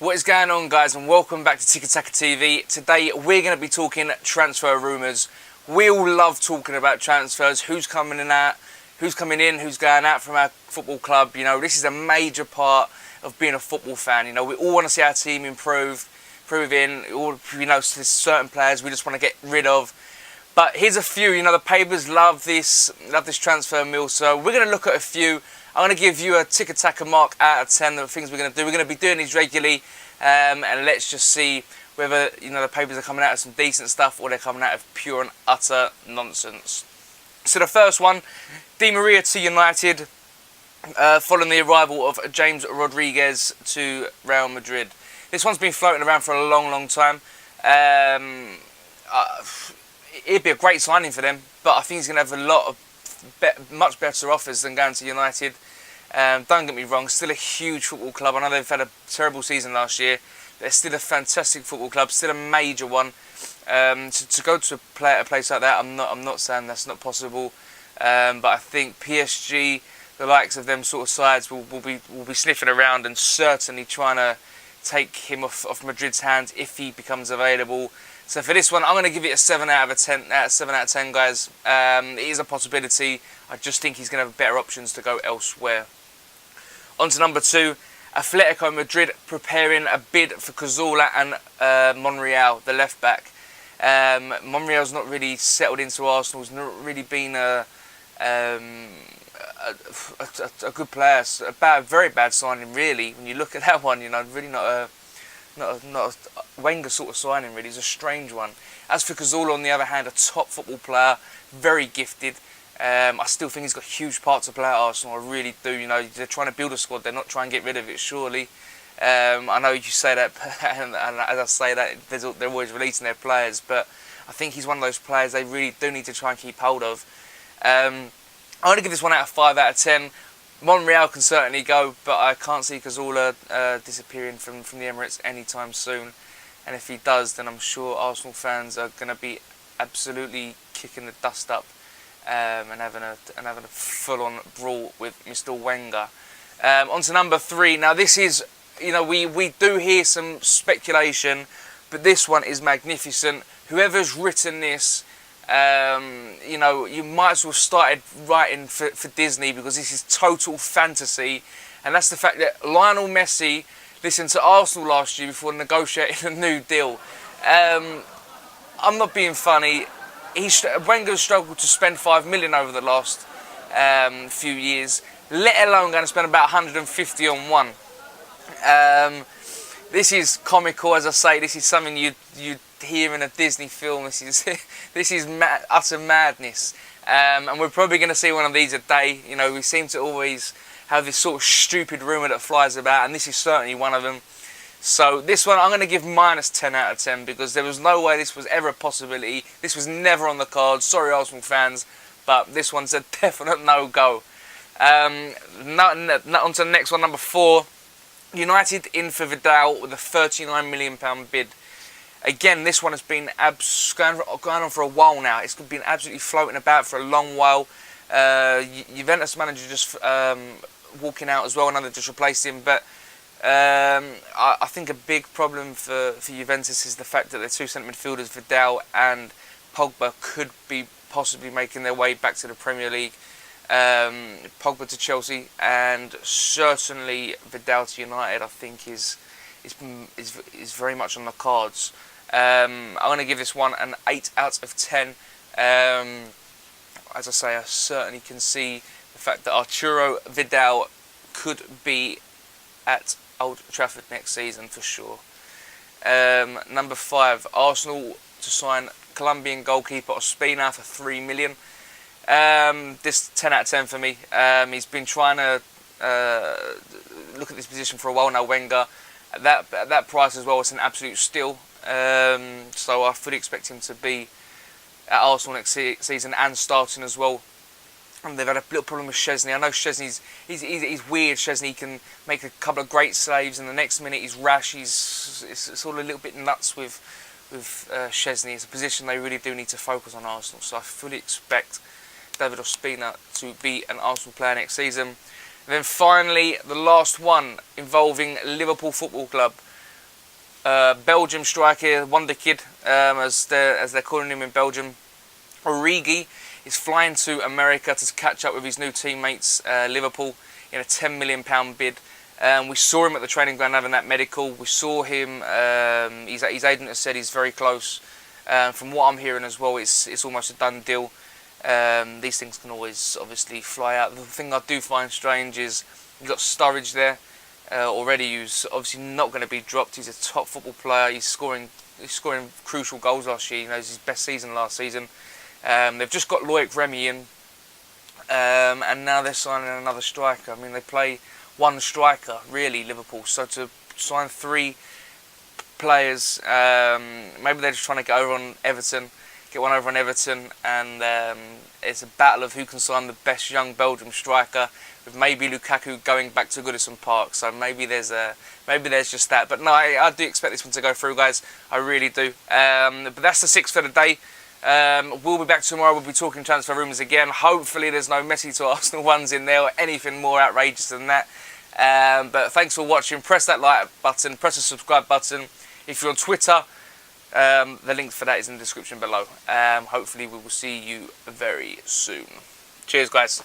What is going on, guys, and welcome back to Tiki Taka TV. Today we're going to be talking transfer rumours. We all love talking about transfers, who's coming in, who's going out from our football club. You know, this is a major part of being a football fan. You know, we all want to see our team improve in. All, you know, there's certain players we just want to get rid of. But here's a few. You know, the papers love this transfer mill. So we're going to look at a few. I'm going to give you a Tiki Taka mark out of 10 of the things we're going to do. We're going to be doing these regularly, and let's just see whether, you know, the papers are coming out of some decent stuff or they're coming out of pure and utter nonsense. So the first one, Di Maria to United, following the arrival of James Rodriguez to Real Madrid. This one's been floating around for a long time. It'd be a great signing for them, but I think he's going to have a lot of much better offers than going to United. Don't get me wrong, still a huge football club. I know they've had a terrible season last year. They're still a fantastic football club, still a major one. To go to a place like that, I'm not saying that's not possible, but I think PSG, the likes of them sort of sides, will be sniffing around and certainly trying to take him off Madrid's hands if he becomes available. So for this one, I'm going to give it a 7 out of 10, guys. It is a possibility. I just think he's going to have better options to go elsewhere. On to number 2, Atletico Madrid preparing a bid for Cazorla and Monreal, the left back. Monreal's not really settled into Arsenal. He's not really been a good player. A very bad signing, really. When you look at that one, you know, really not a Wenger sort of signing, really. It's a strange one. As for Cazorla, on the other hand, a top football player, very gifted. I still think he's got a huge part to play at Arsenal. I really do. You know, they're trying to build a squad. They're not trying to get rid of it, surely. I know you say that, and as I say that, they're always releasing their players, but I think he's one of those players they really do need to try and keep hold of. I'm going to give this one out of 5 out of 10. Monreal can certainly go, but I can't see Cazorla disappearing from the Emirates anytime soon. And if he does, then I'm sure Arsenal fans are going to be absolutely kicking the dust up and having a full-on brawl with Mr. Wenger. On to number 3. Now this is, you know, we do hear some speculation, but this one is magnificent. Whoever's written this, you know, you might as well started writing for Disney, because this is total fantasy, and that's the fact that Lionel Messi listened to Arsenal last year before negotiating a new deal. I'm not being funny. Wenger struggled to spend 5 million over the last few years, let alone going to spend about 150 on one. This is comical, as I say. This is something you'd hear in a Disney film. This is utter madness, and we're probably going to see one of these a day. You know, we seem to always have this sort of stupid rumour that flies about, and this is certainly one of them. So this one I'm going to give minus 10 out of 10, because there was no way this was ever a possibility. This was never on the cards. Sorry, Arsenal fans, but this one's a definite no-go. On to the next one, number 4. United in for Vidal with a £39 million bid. Again, this one has been going on for a while now. It's been absolutely floating about for a long while. Juventus manager just walking out as well. Another just replaced him. But I think a big problem for Juventus is the fact that their two centre midfielders, Vidal and Pogba, could be possibly making their way back to the Premier League. Pogba to Chelsea, and certainly Vidal to United, I think is very much on the cards. I'm going to give this one an 8 out of 10. As I say, I certainly can see the fact that Arturo Vidal could be at Old Trafford next season for sure. Number 5, Arsenal to sign Colombian goalkeeper Ospina for 3 million. This 10 out of 10 for me. He's been trying to look at this position for a while now, Wenger. At that price as well, it's an absolute steal. So I fully expect him to be at Arsenal next season and starting as well. And they've had a little problem with Szczesny. I know Szczesny's he's weird. Szczesny can make a couple of great saves, and the next minute he's rash. It's all a little bit nuts with Szczesny. It's a position they really do need to focus on, Arsenal. So I fully expect David Ospina to be an Arsenal player next season. And then finally, the last one involving Liverpool Football Club. Belgium striker, Wonder Kid, as they're calling him in Belgium. Origi is flying to America to catch up with his new teammates, Liverpool, in a £10 million bid. We saw him at the training ground having that medical. We saw him, his agent has said he's very close. From what I'm hearing as well, it's almost a done deal. These things can always obviously fly out. The thing I do find strange is you've got Sturridge there already, who's obviously not going to be dropped. He's a top football player. He's scoring crucial goals last year. You know, it's his best season last season. They've just got Loic Remy in, and now they're signing another striker. I mean, they play one striker, really, Liverpool. So to sign 3 players, maybe they're just trying to get one over on Everton, and it's a battle of who can sign the best young Belgium striker, with maybe Lukaku going back to Goodison Park. So maybe there's just that. But no, I do expect this one to go through, guys. I really do. But that's the 6th for the day. We'll be back tomorrow. We'll be talking transfer rumours again. Hopefully there's no Messi to Arsenal ones in there or anything more outrageous than that. But thanks for watching. Press that like button, press the subscribe button. If you're on Twitter, the link for that is in the description below. Hopefully we will see you very soon. Cheers, guys.